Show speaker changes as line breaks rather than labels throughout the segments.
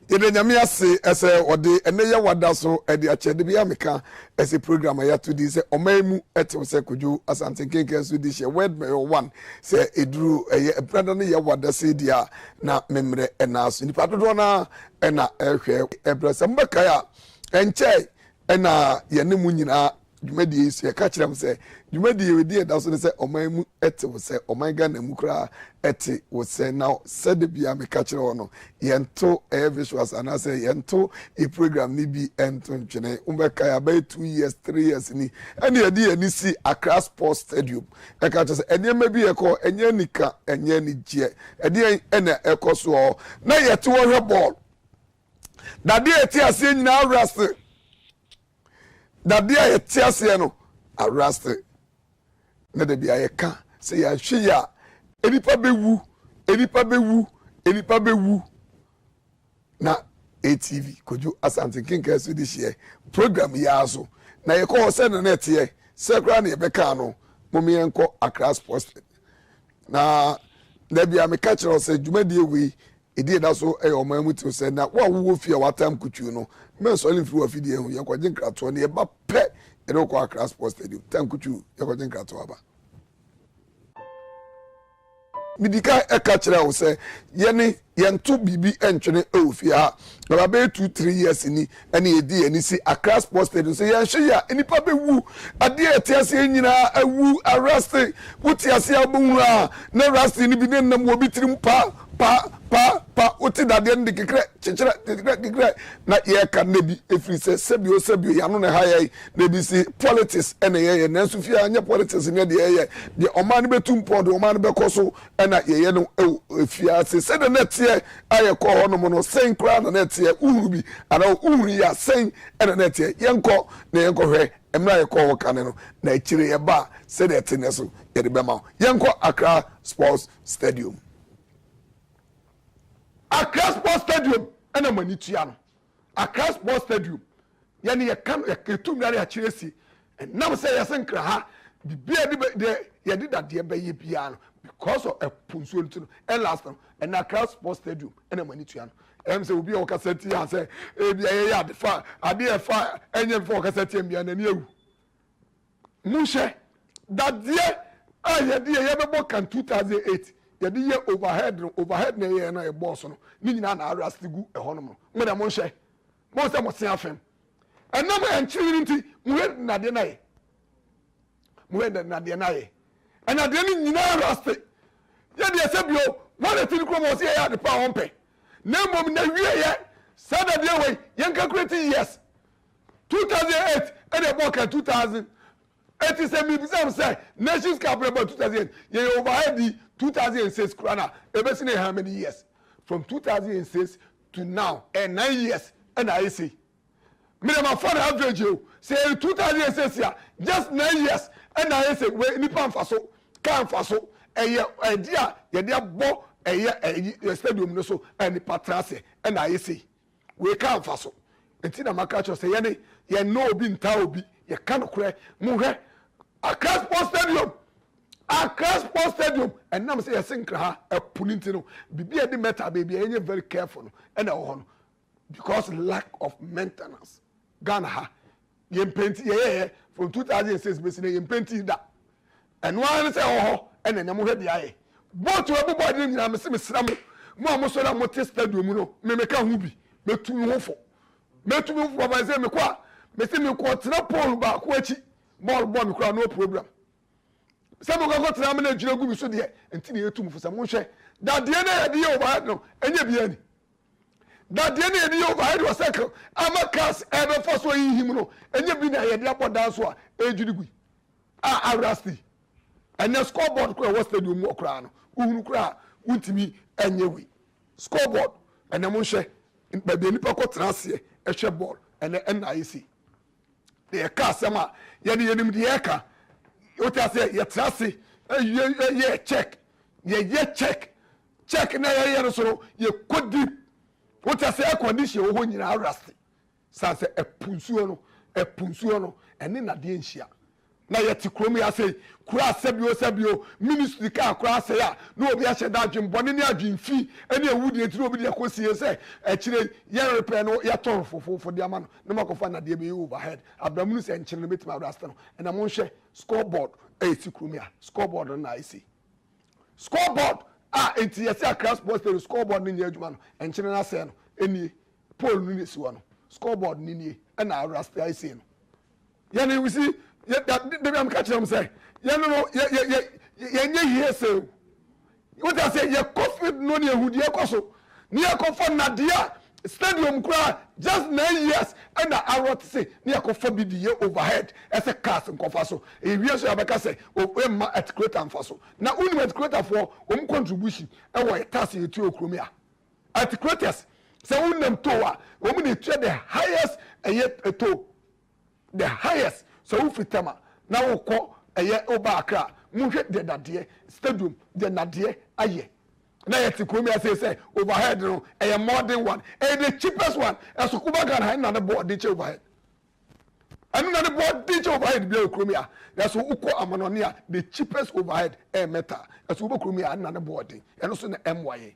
Yede nyame ase ese ode ene ye wada so ede ache de bia meka ese program ya to di se omamu ete se koju asante kenken so di she word me one se eduru eye brada ne ye wada se dia na memre ena so nipa dodo na ena ehwe ebrasa mbeka ya enche ena ye ne mu nyina dwumadi ese ka kirem se dwumadi wedi da so ne se omamu ete wo se omanga na mu kra ete wo se now said bia meka kire wo no yento visuals and say yento e program ni bi ento ntwene umbeka ya by 2 years 3 years ni ene ye di ani si Accra Sports Stadium e ka say ene ma bi ekọ enye nika enye ni je ene ene ekọ so na yete wo hwe ball da de eti ase nyina arrest da de eti ase no arrest na de bia ye ka say ya hwe ya enipa bewu na ATV koju asante kinka so di share program ya so na ye ko se no net ye se kra na ye beka no momi enko Accra Sports na bia me ka kire se dwumadi ewi edi da so e o mamu ti se na wa wo fie watam kutu no men so limfiri wa fidie hu ye ko jinkrato na ye ba pe e do ko Accra Sports Stadium tam kutu ye ko jinkrato aba midika eka kire wo se ye yento bibi entwene ofia na ba 2-3 years ni ene edi ani si Accra Sports Stadium so ye hwe ya enipa bewu ade etiase nyina awu arrest wotiase abunra na arrest ni bi nenam wo bitirim pa oti dade ndi kekre na ye ka nebi efiri se sebio ya no ne haye na bi si politics ene ye na sufia anya politics ne de ye de oman betum pod oman be koso na ye no efia se de net ye aye ko hono mo no sen kra na net ye uhuru bi ana uhuru ya sen ene net ye yenko na yenko hwe emra ye ko wo kane no na ekire ye ba se de tene so ye de bema yenko Accra Sports Stadium Accra Sports Stadium ena mani tua no Accra Sports Stadium yani ye kan ye ketum yare a kiresi enam say yesenkra ha bibia de ye did that de be ye bia no because of a punso ntu no last no and Accra Sports Stadium ena mani tua no em say obi o kaseti ya say e bia ye ya de fa ade e fa enye fo kaseti bia na ni ewu mushe that de aye de ye be bokan 2008 yadi ye overhead na ye na e boss no ni nyina na arrest gu e hono no mo da mo hye mo se mo se afem enam enchiri nti mo he na de na ye ena de ni nyina arrest ye de se bio one tin kro mo se ya de pa wonpe na mom na wie ye sada de we ye calculate years 2008 and the book 2000 87 say Nations Cup about 2008 ye overhead the 2006 krana ebesine how many years from 2006 to now and 9 years and I say minimum for average you say 2006 year just 9 years and I say we nipa mfaso kan mfaso idea ye dey bo stadium no so and patrase and I say we kan mfaso enti na makacho say ye no obi nta obi ye kan kure mu hwe Accra Sports Stadium and now say yesenkra ha epuninti no bibia de meta baby enye very careful no and ho no because lack of maintenance Ghana ha ye penti ye from 2006 besine ye penti da and one say ho and enye mo hwe bia ye both everybody nyina me se mesram mo amoso na mo test stadium no me meka hu bi metumi ho fo ba say me kwa me se me ko tena pole ba ko achi ball me kwa no problem some go tena me na dwira gu bi so de enti na yetum fo se mo hwe da de na de overhead no enye bia ni da de na de overhead was cycle amakas ebe for so yi him no enye bi na ye de abodan so a ejuri gu arasti and the scoreboard kwa was stadium mo kra no uhunu kra untimi enye wi scoreboard and na mo hwe ba be nipa ko tena se ehwe ball and NIC the car sama yenim de eka what say ye trase ye check check na ye so ye kodi what say air condition wo nyina arrest sa say epunsuo no eni na de nhia na yeti kromi ase kura sebio ministry ka kura ase ya no obi ahye da adwembone ne adwemfi ene ewudi enti no obi de akosie se ekire ye repair no ye ton fofofo de ama no ne makofa na de be overhead abramunu se enchire no betima abrast no na mo hwe scoreboard eti kromi a scoreboard na isi scoreboard enti yesi akra sports the scoreboard ni adwuma no enchire na se no eni pole ni si wo no scoreboard ni nie na arasta isi no ye na we see they am catch them say you know ye here say what I say ye coffee no ne ehudi ekoso ne ekofa nadia stadium kura just 9 years and arrot say ne ekofa bi di overhead as a cast nkofa so e wi so abeka say o ma at creator amfa so na uni creator for contribution e wo tax ye tu okromi a at creators say unam to a wo mu ne tu the highest to the highest so ufitama na wokọ eye oba akra muhwe de dade stadium de nade aye na yeti kromi say overhead no eye modern one the cheapest one eso kuba Ghana na the board dey overhead anu na the board dey overhead bi kromi a eso ukọ amanoni a the cheapest overhead metal eso ubo kromi a na the board dey eno so na MY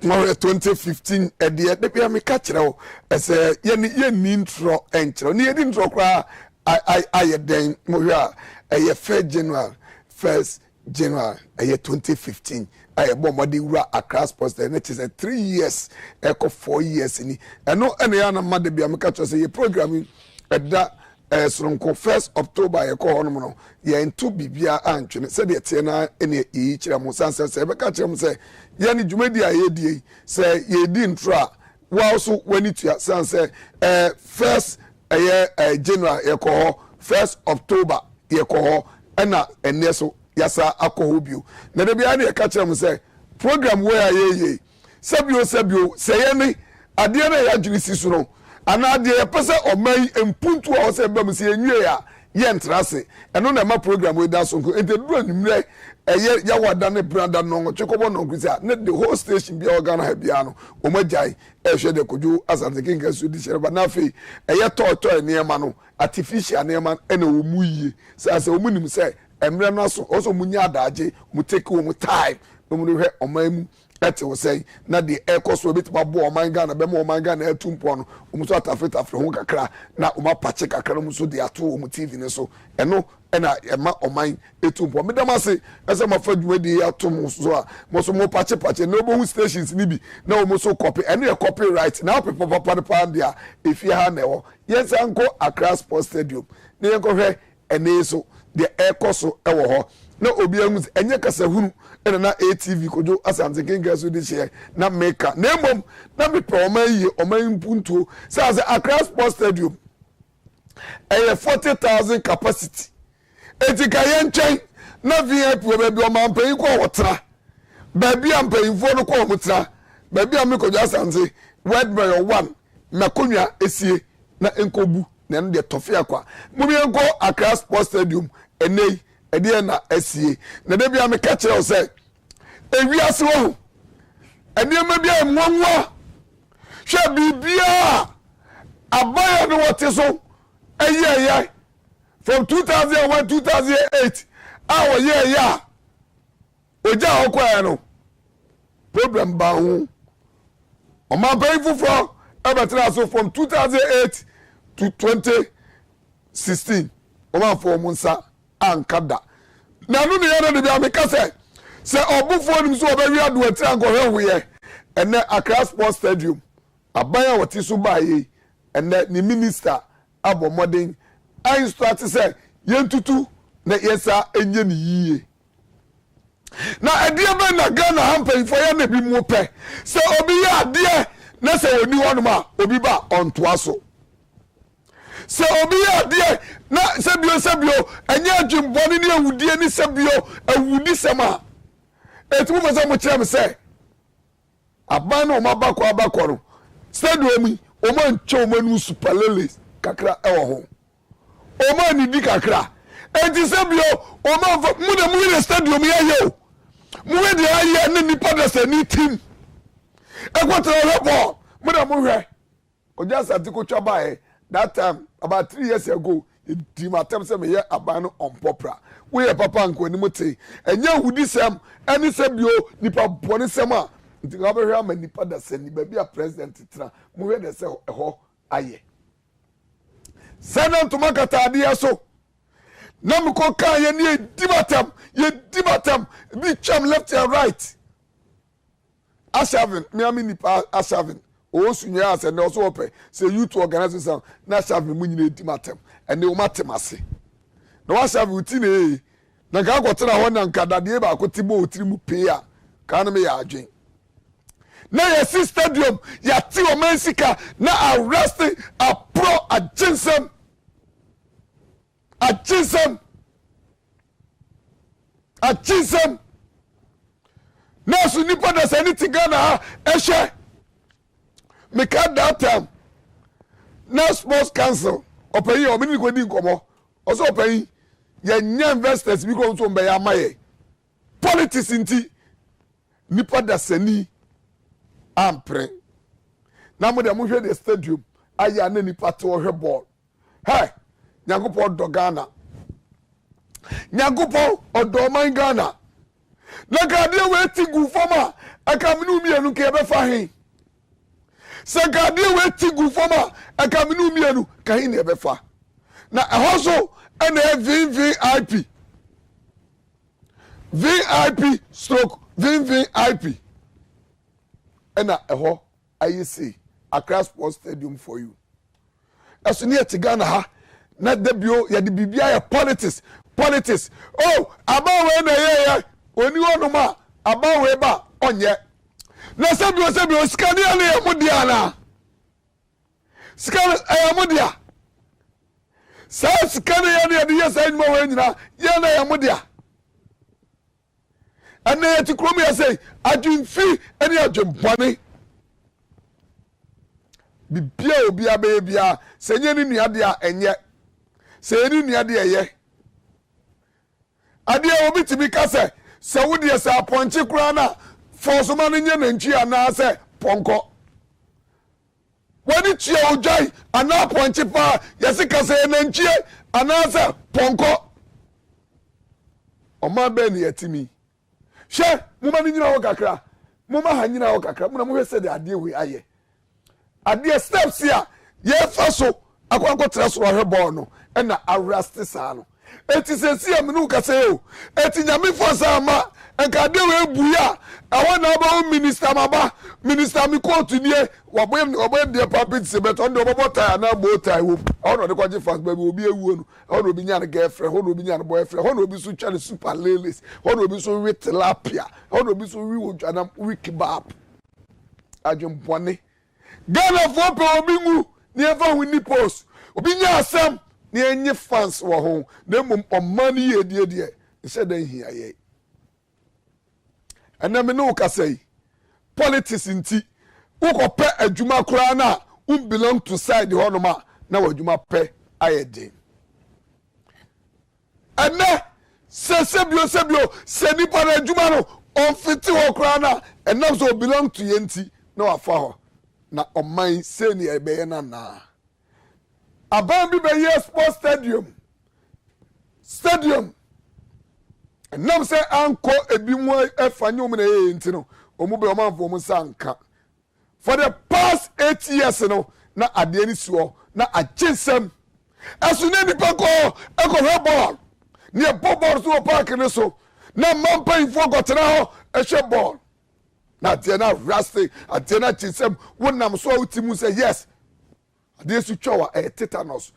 Now 2015 de bia me ka kire o ese ye ni intro enchro ni ye intro kra I then Moya a 1st January 2015 I bomadi wura across post and it is a 3 years echo 4 years ni eno ene ya na made bia me ka cho say programming da sonko 1st October ye ko hono no ye into bibia antwene se de tie na ene yi kire mo sanse se be ka kire mo se ye ni dwumadi aye die se ye di intro wa also when it sanse 1st January ye ko 1st October ye ko na ene so yasa akoho bio na de bia na ye ka kire mo se program where ye sabio se ye ni ade na ya jiri so no ana de ye pese oman empuntu a se bam se enwie ya ye ntrase eno na ma program we da so nko ente duro nimre eye ya wada ne branda no chikobo no kwisa ne the whole station bia organ ha bia no o majai hwe de koju asante kinga su di shereba na fe eye to ne ma no artificial ne ma ena o mu yie se o mu nim se emre no so o so munya adaje mu take o mu time no mu hwe oman mu ete wo say na the ekoso bit ba bo oman Ghana be mo oman Ghana etumpo no o mu so atafeta ho kakra na o ma pache kakra mu so de ato o mu TV ne so eno ena ema oman etumpo me dem ase ese ma fadwuma de ato mu so a mo so mo pache no bo stations ni bi na o mo so copy eno e copyright na people papa dia efi ha na ewo yes anko Accra Sports Stadium ne yenko hwe ene so de ekoso ewo ho na obi angu enye kasa hunu ena na ATV kojo asante kinga so de share na maker na emom na me pe oman punto say Accra Sports Stadium 40,000 capacity etika yenchen na VIP obabi oman pan ko wotra baby ampanfo no ko wotra baby am kojo asante Westbury 1 na konwa esie na enkobu na no de tofia kwa mu bi enko Accra Sports Stadium enei ede na asie na de bia me ka kire o say ewiase wo ene ma bia nwanwa hwe bibia abaya no wote so eye from 2001 2008 awo ye oja okwa no problem ba hu o ma pay fufro ebetra so from 2008 to 2016 o ma fo munsa ankada na no ne yana de bia me ka se obufo nim so obawi ado ati ankohwe hoye ene Accra Sports Stadium abaya woti so baaye ene ni minister abo modern I start say yentutu na yesa enye ni yiye na adie be na Ghana hampen fo ya na bi mu pe se obi ya adie na se oni wonuma obi ba onto aso se obi ya adie na sebio enye adwumbone ni awudie ni sebio awudi sema etumu fasa mo kire me se aban no mabakọ abakọ no stadium o man che o manu superlele kakra ewo ho o man ni di kakra enti sebio o man mu na mu ni stadium ya ye o mu we de aye na nipa da se ni team ekwotro rebo mu na mu hwe oja sati ko twa bae that time about 3 years ago di matem se me ye aban no unpopular we ye papa anko ni mote enya hudi sem eni se bio nipa boni sem a nti ga be hwe ama nipa da sani ba bia president tra mo hwe de se ho aye Senate makata ade so na me ko kan ye ni di matem bi cham left and right Ashavin me ami nipa Ashavin o sunya ase na so ope say youth organization na Ashavin mu nyina di matem ene o matem ase na wa Ashavin uti na na ga kwotena ho na nkadade ba akotibo otiri mu pe a kan me ya adwen na yes stadium ya ti o mensika na arrest a pro aginsem na so nipa da sani ti Ghana ha ehwe me ka that time na sports council opayi o mini ko di nkomo o so opayi ya nya investors bi ko so mbe ya maye politics nti nipa da sani ampre na mo de mo hwe the stadium aya na nipa to hwe ball hey nyagopo do Ghana nyagopo odo man Ghana na gade we ti gu foma aka minu mienu ke be fa hin se gade we ti gu foma aka minu mienu ka hin e be fa na ehoso ena VIP stroke VVIP ena eho ayisi Accra Sports Stadium for you asuni eti Ghana ha na debio ya di bibia ya politics oh abawe na ye oni onuma abawe ba onye na sebio skani ale ya mudia na skani ya mudia sa skani ya ne de yesa nyuma we nyina ye na ya mudia ane ya ti kromi ya say adwinfi ene adwempone bibia obi abebia senye ni nuade a enye seyeni nuade eye ade obi tibi kase se wodi se aponche kura na forsoma no nye nantwi ana se ponko wani tia ojai ana aponche pa yesi kase nantwi ana se ponko oma be ne yatimi hwe muma ni nyina wo kakra muma ha nyina wo kakra muna mo hwese de ade we aye ade steps here ye faso akwanko treso hwe ball no na arrest sa no eti sesi aminu kase o eti nyame fosa ama enka de we buya awon aba minister mi court nie waboy de papit se beto ndo bobo tie na bo tie wo awon de kwaje fast baby obi ewu no awon obi nya na girlfriend awon obi nya na boyfriend awon obi so chale super ladies awon obi so wi tilapia awon obi so wi wodwana wi kebab ajempone Ghana for pe obi ngu ni eva hu ni post obi nya asem ni enye fans wo ho na mum omani ye said then here ye and me no ka say politics nti ukope adwuma kura na belong to side the honoma na wadwuma pe ayede and sebio se nipa na adwuma no on fiti ho kura na and now so belong to yenti na wafa ho na oman se ni ebe na aban bi be sports stadium and nam say anko ebi mu efanye mu na ye nti no omu be omanfo mu sanka for the past 8 years no na ade ni suo na agyensem aso na nipa ko ekọ ball ni ball so park ni so na mampa info gotena ho ehwe ball na tie na rusty ate na gyensem wonam so utimu say yes ade su twa tetanus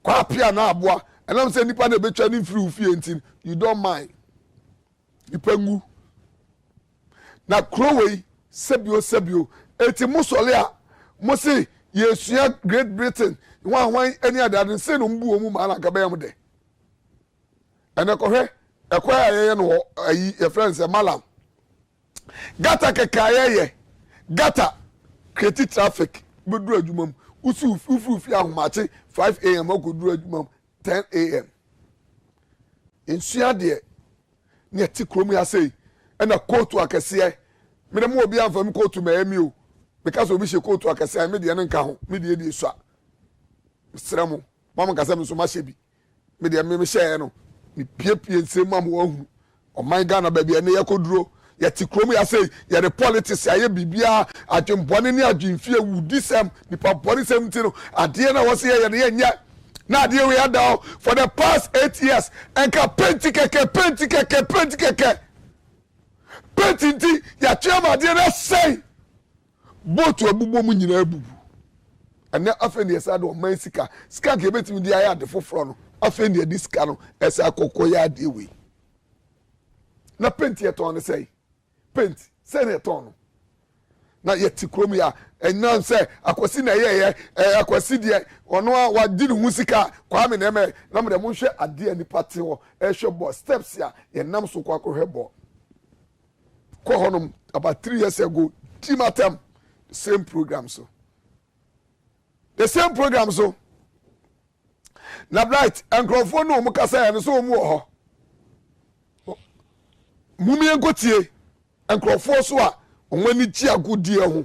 kwa pia na aboa enam say nipa na betwa ni free ufie ntin you don't mind ipangu na crowway sebio eti musole a musi yesua Great Britain wan any other say no mbu omu ma na ka bayam de ene ko hwe ekwa ayeye no ayi e friends e malam gata kekaye gata create traffic beduru adwumam usu ufufi ahomache 5 am akoduru adwumam 10 am ensua de ne ti kromu ya sei ena kotu akese me dem obi anfam kotu ma emi o because obi she kotu akese me de ne nka ho me de so a sremo mama kasa me so ma hye bi me de me hye no me piepie nsem mam wo hu o man Ghana ba bia ne yakoduro ya ti krom ya say ya the politics ya bibia adwembone ne adwemfie wudisem nipa bone sem ti no ade na wo say ya ne nya na ade we ada for the past 8 years enka penti keke penti ya chama ade na say botu abubo mu nyina abubu ana afeni esa do man sika ke betimi di aya de foforo no afeni di sika no esa akoko ya de we na penti eton say penti say na eton no na yeti krom ya enam say akwasi na ye akwasi de ono wa di nu sika kwa me na me na me de mo hwe ade ani pate ho ehwe bo steps ya ye nam so kwa ko hwe bo ko honum about 3 years ago timatem the same program so na bright enkrofo no mu kasa ya so mu ho mumi enkotie enkrofo so a onwani chi agudie ho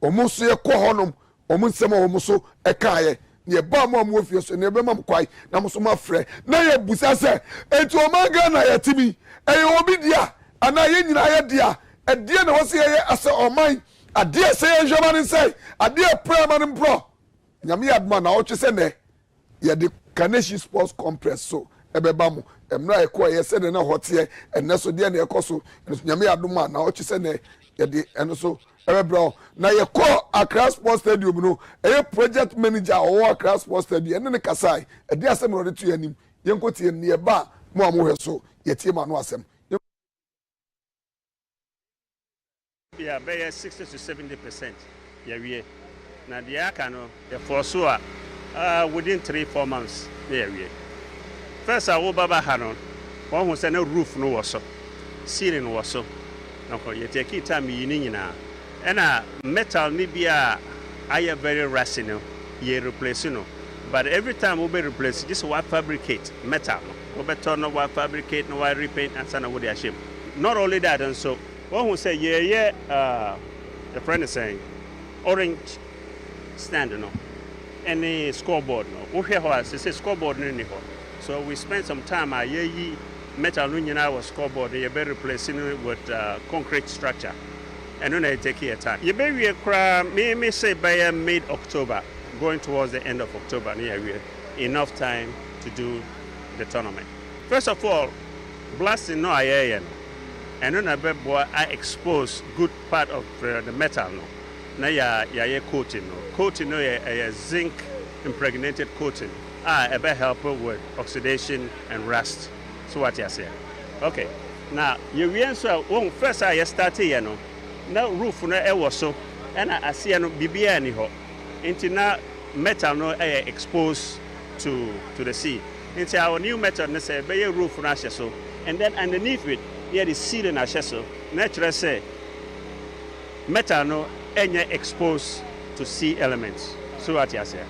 omu so ye ko honum omu nsem omu so ekaaye ne ba mo amu ofie so ne be mam kwai na mo so ma frɛ na ye busa se enti o maga na ya timi eye obi dia ana ye nyina ye dia edie na wo se ye ase oman ade se ye joma ne sei ade prema ne pro nyame adma na wo twese ne ye de Kaneshi Sports Complex so ebeba mo emra ekọ ye se ne na hote enne so de na ekọ so nyame adoma na wo twese ne ye de eno so ebebra na ye kọ Accra Sports Stadium no eye project manager o Accra Sports Stadium enne ne kasai ade asem ro de tu yanim ye nkotie ne ye ba mo amohwe so ye tie ma no asem
yeah, by 60 to 70%. Yeah, we now the Akano, the foresaw within 3-4 months. Yeah, we first I will Baba Hanon, one who said no roof no was so, ceiling was so. No, you take it time in now. And metal maybe I very rational, ye replace you know. But every time we be replace this why fabricate metal. We be turn no why fabricate no why repaint and sana would shame. Not only that and so one who say the friend is saying orange stand no any scoreboard no we hear how say scoreboard no so we spent some time metal no was scoreboard you be replacing it with concrete structure and then it take your time you be we may say by mid October going towards the end of October enough time to do the tournament. First of all, blasting no air and then I expose good part of the metal no. Na ya coating no. Coating no a zinc impregnated coating. It help with oxidation and rust. So what you say? Okay. Now you answer first I started here no. Now roof no was so and I see no bibia any ho. Into now metal no exposed to the sea. Into our new metal no say be roof no so and then underneath it here the ceiling so naturally say metal no any exposed to sea elements. So what you say?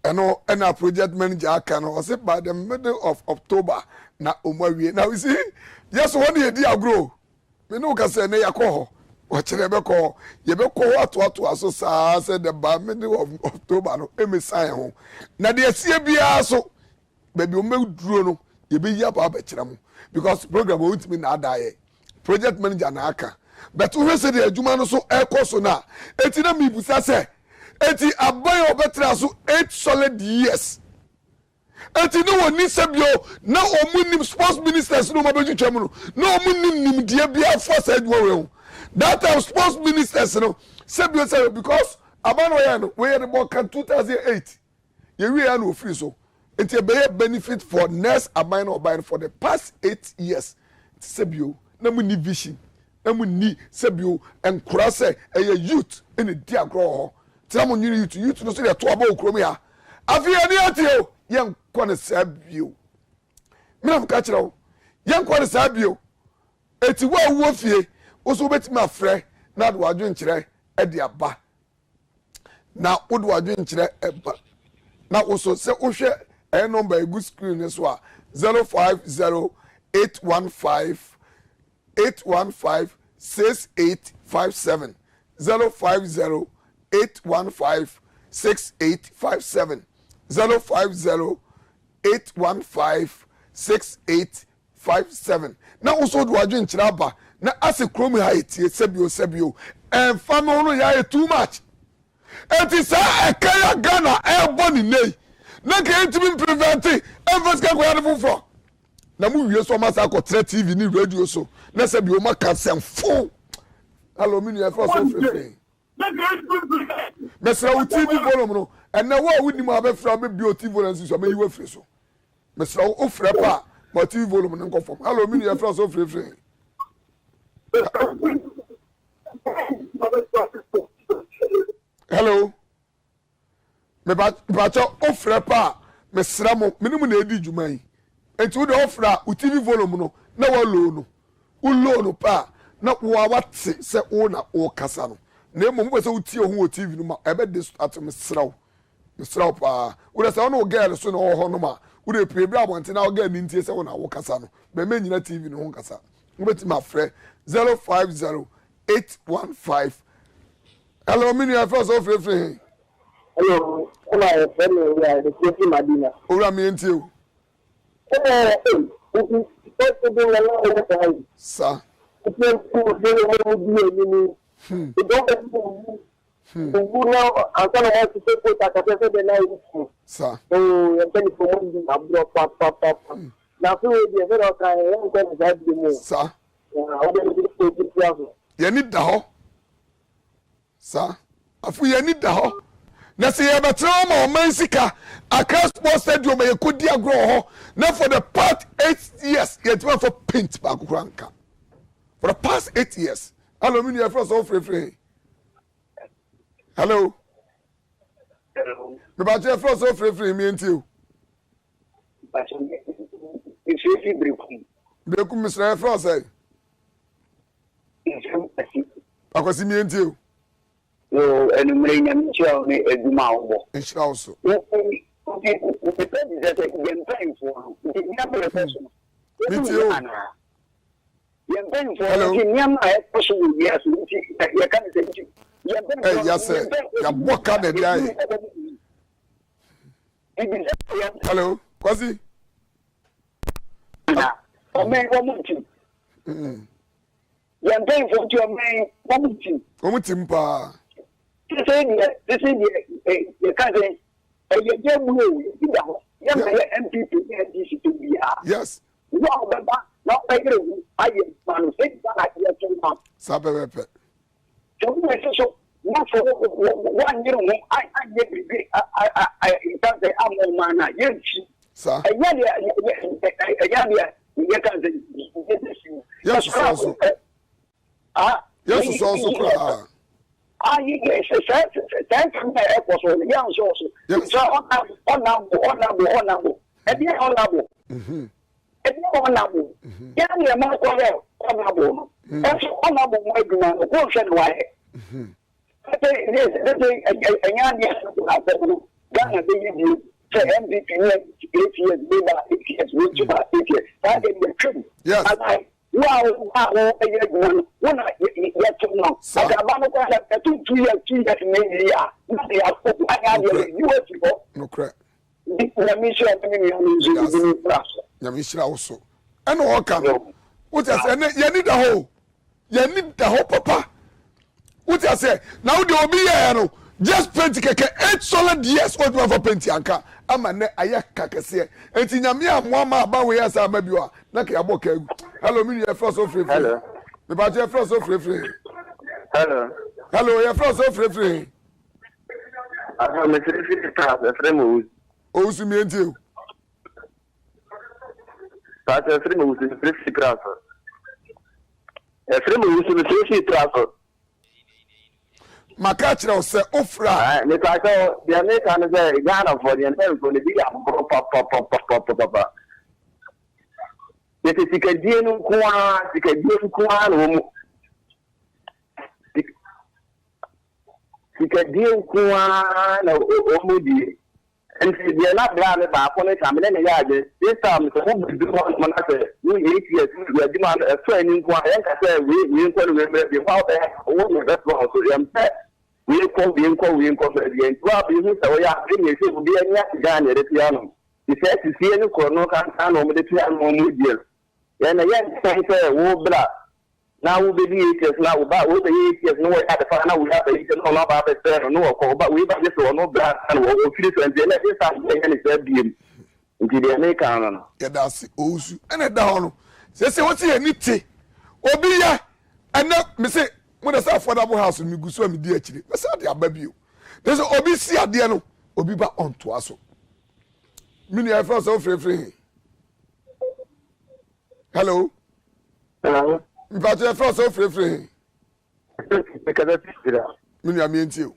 And our project manager can was it by the middle of October na umawie. Now you see, just one year dia grow. Me no ka say na yakọ watchere be ko ye be ko watu aso sa said the by middle of October no emesan ho. Na de asie bia so baby o meduro no ye be ya ba kire mo because program won't me na adaye. Project manager na aka. But we say the adwuma no so ekoso na. Eti na mi busa say eti abayo obetra so 8 solid years. Eti no woni sebio na omunim sports ministers no mabeju twam no. Na omunim nimdie bia for say adwuma we. That time sports ministers no sebio say because abano ya no we the ball can 2008. Ye we ya no free so. Eti be benefit for next abano obain for the past 8 years. Sebio na mu ni vision. Na mu ni sebio enkura say youth in the dia grow. Tell me youth no say the to about krom ya afia ni atio yen kwa ne sabio me na ka kire wo yen kwa ne sabio eti wa wo fie wo so beti ma frɛ na do adwen kire e de aba na wo do adwen kire eba na wo so se wo hwɛ e number e good screen so a 050815 6857 050-815-6857 050-815-6857 na also do adwen kyerɛ aba na ase krom ha etie sebio ɛmfa no no ya too much enti saa ekaya Ghana ɛbɔ ni nei na ka ntimi prevent ɛmfa ska kwa no foforo na mu wie so ma sa akɔtrɛ TV ni radio so na sebio ma ka semfo hello me you for so free mesra wo TV volume no ɛna wo wudi mu abɛfra me bio TV volume so me yiwa free so mesra wo ofrɛ pa ma TV volume no nkɔ fam hello me you for so free hello me ba cho ofrɛ pa mesra mo minimu na edi dwuma yi enti wo de ofra wo TV volume no na wo low no pa na wo awate se wo na wo kasa no na emo mo pese wo tie ho wo TV no ma ebe de atom sraw pa wo de se wo girl so na wo ho no ma wo de pre bra bonte na wo girl ni ntie se wo na wo kasa no be me nyina TV no ho kasa wo beti ma frɛ 050-815 hello me you first of free
hello come on friend we are the city Madina
ora me ntie o sa sa yani da ho sa afu yani da ho na se ye betra ma o mansika Accra Sports Stadium ye kodi agro ho na for the past 8 years ye twa for paint ba kuranka for the past 8 years hello me you first of free hello me ba je first of free me ntiu breku Mr. Frost say akwasi me ntiu
no enumere nyam chiao ne eduma obo
enshira also
hello
hello kwasi omtimpa
this is the country MPP NDC to be
yes
no I man say that
so
not for 1 year I can't say I'm man yes
sir yes also yes also
yes, thank you. Young also. So honorable. And the honorable. And the honorable. Young man, honorable. Also honorable, my man, the portion why. Ghana, say MVP 8 years, 8 years, 8 years. That is the truth.
Yes.
Wow, when I get to know, I got 2 years, maybe.
No correct.
Yamisha
also. And what can what I say? You need the whole. You need the whole papa. What I say? Now they will be here. Just paint 8 solid years what for paint anka. Ama ne ayaka kese. Enti nyamia mwama ba we asa mabiwa. Na ke aboka egu. Hello, me you first so free.
Hello.
Me ba je first so free.
Hello.
Hello, you first so free.
I'm a free
O su mi enti.
But a free move is free transfer. A free move is free transfer.
Makachira se ofra.
Me ka so the American say Ghana for the entire going to be papa. Yete sikadie no kwa no sikadie kwa na omudi
And the not brand about one time and then this time it's a whole big one when I say you 8 years we are demand a training one I say we remember the how they that's what so I'm set we call again well business so yeah we say we be any Ghana the piano he said to see any corner can on the piano more deal and again say wo bra now we be 8 years now about we be 8 years no at the final we have 8 years no about the no but we just no brand and we feel and then this time again is be into the American
yeah that's ozu and that down say what you need to obi ya and me say when the affordable house me go so me di akire me say dey ababio they say obi si ade no obi ba on to aso me ni afro so free hello but you afro so free
because that's it
me ni amienti o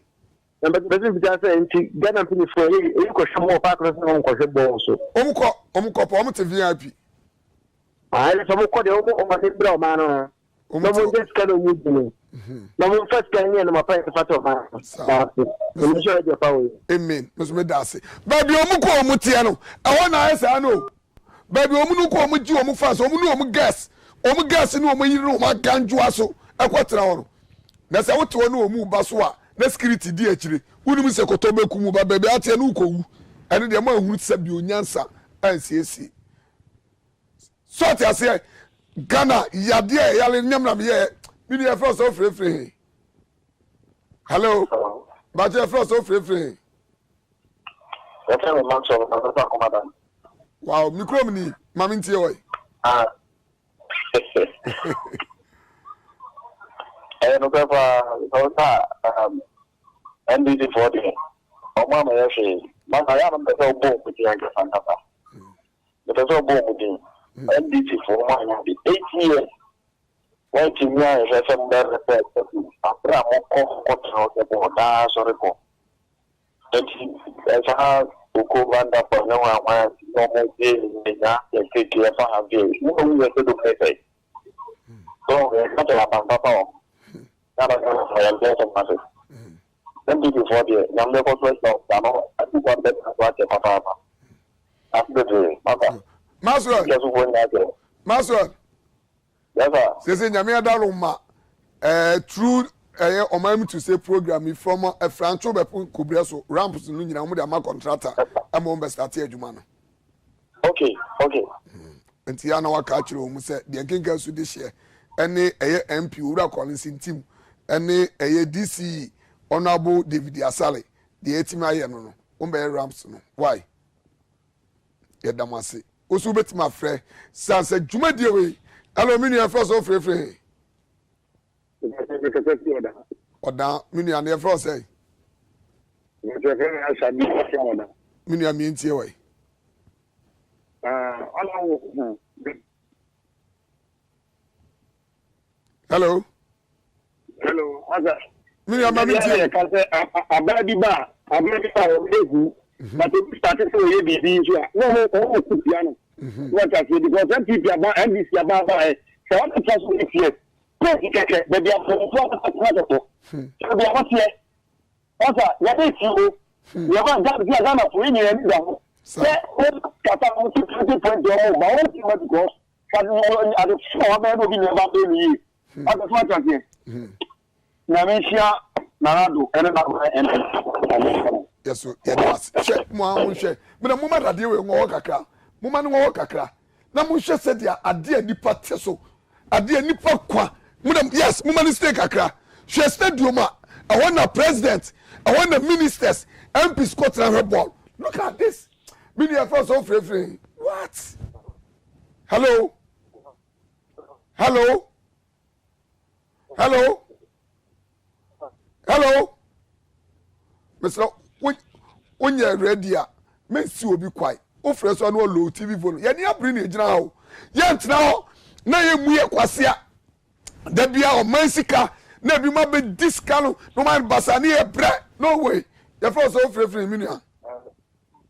but we just say nti Ghana people for you ko show park no ko se bo so
omko pa omte VIP
ah ele so ko de o ma se bra o ma no no mo just kind of wood no no mo first kan ni no ma pa fato ma no so je pa o
amen me dase baby omko omte no e wona esa no baby omu ko omji omu fast omu no omu gas ni omu yiri no ma ganju aso ekotra ho na se wote wo no omu ba so a na security di akire unum se kotobe kumu ba baby atie no ukowu ene de ma hunu se bi onyansa ansiesi so ati ase Ghana yade yale nyamna me ye mi ni first so free hello ba je first so free wow micro ni mami ntie oi
no papa NDC 40 o mama ya she mama ya mbe so bo ku ti anga fantasa the so bo ku ti NDC 4 mama ya bi 8 years wọ́n ti ní àìsàn fẹ́ mú bẹ́ẹ̀ rẹ̀ àpẹẹrẹ àwọn kọ́ tó ọ̀pọ̀ dá sọ́rí pọ̀ ẹtì ẹ̀sán òkú bá ń dapò níwọ̀n àwọn ọmọ ẹgbẹ́ ìgbìyà ẹ̀kẹ́kẹ́ ẹ̀fọ́ àbí ẹ̀ wọ́n wúyẹ tó dùn mẹ́fẹ̀ẹ́ tó ẹ̀ kọ́tọ̀ àpapọ̀ pọ̀ yàrá kan ọ̀yà ń bẹ́ẹ̀ tó máa fẹ́ NDC 40 nyàmúlẹ̀ kọ́ tó ẹ̀sán ọ̀gbàmọ́ àti wọ́n bẹ́ẹ̀ tó àti pàpà àpà àti bẹ́ẹ̀ pàpà
Maswell
yes sir
say nyame adalo ma true omam to say program from Franco be kubria so ramps no nyina mo de ama contractor am be start adwuma no
okay
enti ya na waka akire o mu say de nkenka su de share ene MP ura Collins team ene DC honorable David Asale de etima ye no o be ramps no why ye damase osu betima frɛ sanse dwuma die we aluminium first of free oda minu an e fro say minu am yentie we hello
aga
minu am yentie
abadi ba egu but we started to hear the issue no piano what I say because MPP about NDC about so what the person is here but they are for so they are what here also ya dey you you want that be Ghana for any down say kata mo 20 point do mo ba o ti mo because but I don't know about no be never be me I just want to say na me shia narado and
yes so yeah that's che mo am hwe me na mo ma rade we ngo kakra mo ma no ngo kakra na mo hwe se dia ade anipa te so ade anipa kwa mo yes mo ma no stay kakra hwe stadium a want president I want the ministers MP Scotland ball look at this me dey first so free what hello Mr. when you ready me see obi kwai o fresh one low TV phone ye ni abri na gina ho ye ntena ho na ye mu ye kwasea da bia o mansika na bi ma be discount no man basani e bre no way ye first so free me nua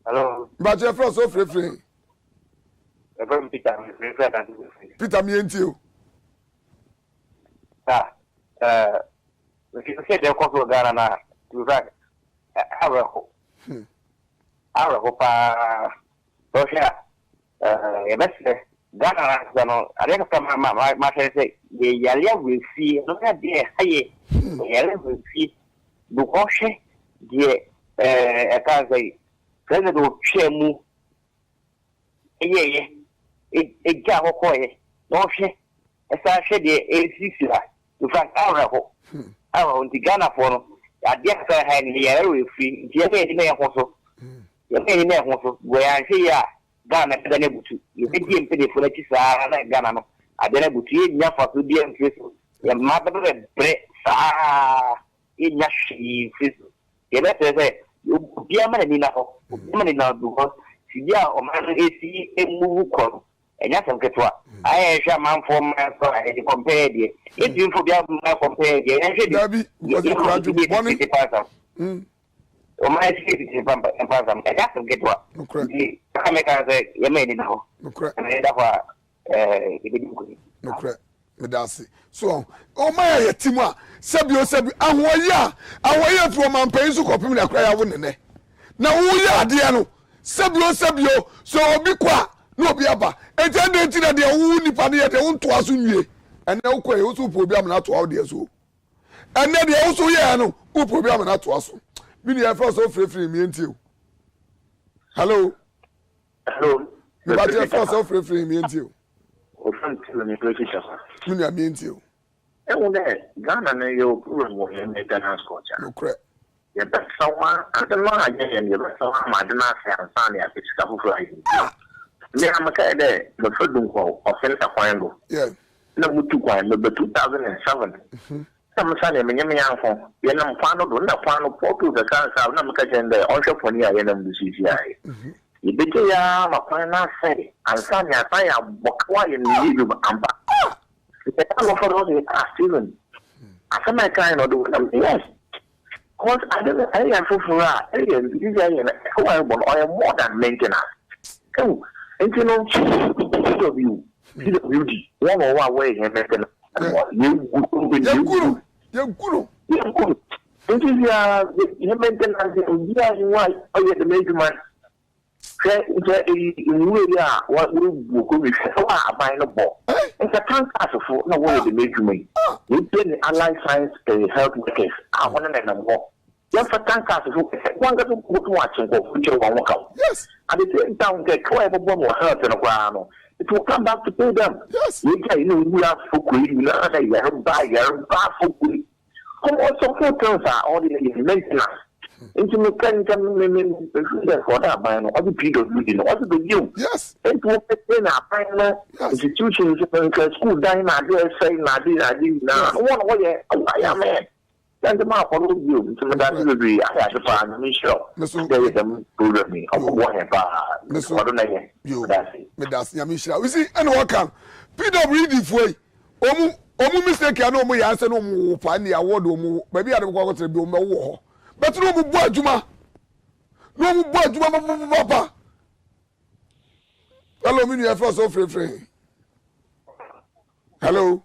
hello
but ye first so free Peter me enti o
we can say the cost of Ghana na to that ara ko pa so sha e bese Ghana no are ka ma se ye yale we fi no ka de haye yale we fi do ko she de e ka sai kaza do chemu ye e ja ko ko ye no she e sa she de e sisira in fact ara ko on ti Ghana for no ade ka sa ha ni yale we fi je me ni me ko so ye me ni me ko so we an she ya Ghana ka na butu ye di empede fo na ti sa na Ghana no ade na butu ye nya fa so di empede ye ma ba bre sa ye nya shi fiso ye na se bi ama ni na ho ma ni na du ho si dia o ma esi emu ko enya sam ketwa aye sha man fo ma so e compare die e di fo bia ma compare die en she
Dabi because you gradu money
o ma esi pamba pamba enya sam ketwa
okay
kama ka se ye me ni na ho
okay
na da kwa e bi ko
okay medasi so o ma ya timu a sebi ahoya to man pan su kopim na kra ya wo nene na wo ya ade no sebi so obi kwa na obi aba etende ti na de wo nipa ne ye de wo nto aso nwie ene wo kwa ye wo so po obi am na to awo de so ene de wo so ye no wo po obi am na to aso bi ni e first so free mi enti o hello mi ba je first so free mi enti o
o fan ti ni to ki chafa
mi ni mi enti o
e won de Ghana na yo problem wo ye maintenance culture
no correct
ye ba sawa ade no aje ye ba sawa ma de na se ansan ya fisika fu fly me am ka de the fedun ko offense akwango
yeah
na mutu kwan no 2007 some sane me nyame yanfo ye na mfano do na kwano portu the cancer na mka jende onhwe poni ya ye na mdusisi ai ibete ya makwan na se ansan ya ta ya bokwa ye ni yidu amba the time for all the Steven asama kind of do yes because I am so for I am more than maintenance oh and you know PWD one or one way and maintenance you maintenance why the major man what buy no ball. It's a tank as for no way the major me. We play the allied science health workers. I want to know more. Just for tank as for one got to watch and go which one walk out.
Yes.
At the same time, get 12 more health in a ground. It will come back to pay them.
Yes.
You know, we are for queen, you know, they are buy for queen. Come on, some photos are all the maintenance. Into me can for that by no other people you know what do you
yes
and to in a final institutions school dying address saying na one way I am man then the map follow you to that degree I have to find me sure there is them to me of what have
you that's Yamishra we see and what can PWD way omu mistake ya no omu ya answer no omu pa ni award omu baby ade ko ko bi omu wo but no mu bo adwuma papa hello me you first so free hello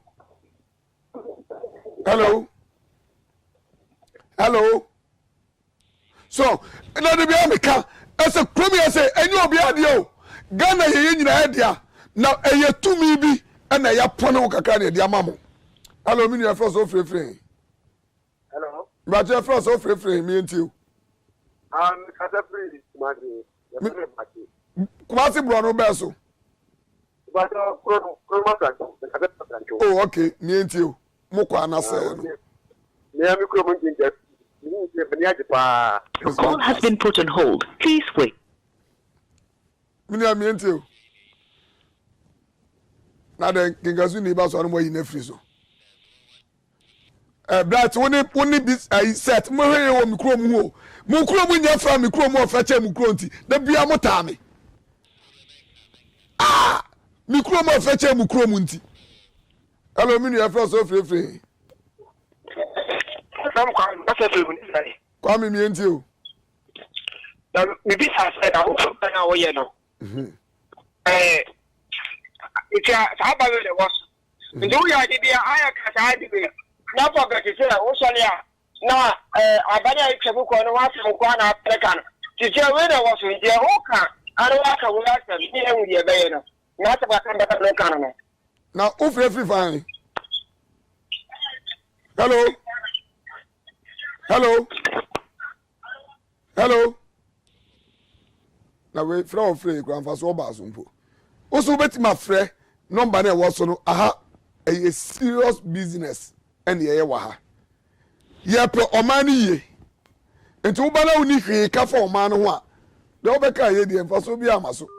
so na de bia meka as a kromia say enyo obi ade o Ghana ye nyina dia na eye tumi bi na ya pone wo kakra na dia mamo hello me you first so free
hello
but your first so free me and you
kata free imagine ya free party
Kumasi bro no beso
but
oh okay me and you mo kwa na say no
me am ko mo jinja
Your call has been put on hold. Please wait.
Me and you na den kingazu ni ba so no mo yi na free so Brat woni this set mo hwe wo mikro mu ho mo kro mu nya fra mikro mu ofache mikro nti da bia mo ta me mikro mu ofache mikro mu nti hello me you first so free
some kan ba se free ni sai
kwa me mi nti o
na mi bi sa sai da ho na wo ye no it's a ba le was ndu ya di bia aya ka sa di be na forget say o so le na abanya itwebu ko no wa se ko na Africa Teacher, when I was with your Oka, I don't want to work at here with your bayer. Not about the economy.
Now, free fine. Hello. Now we from free grandfather so basumpo. Also bet my friend number na was no aha a serious business and ye wa ha. Ye pe omani ye. Enti wo bana uni hwe ka for oman ho a. De obeka ye de emfa so bi amaso.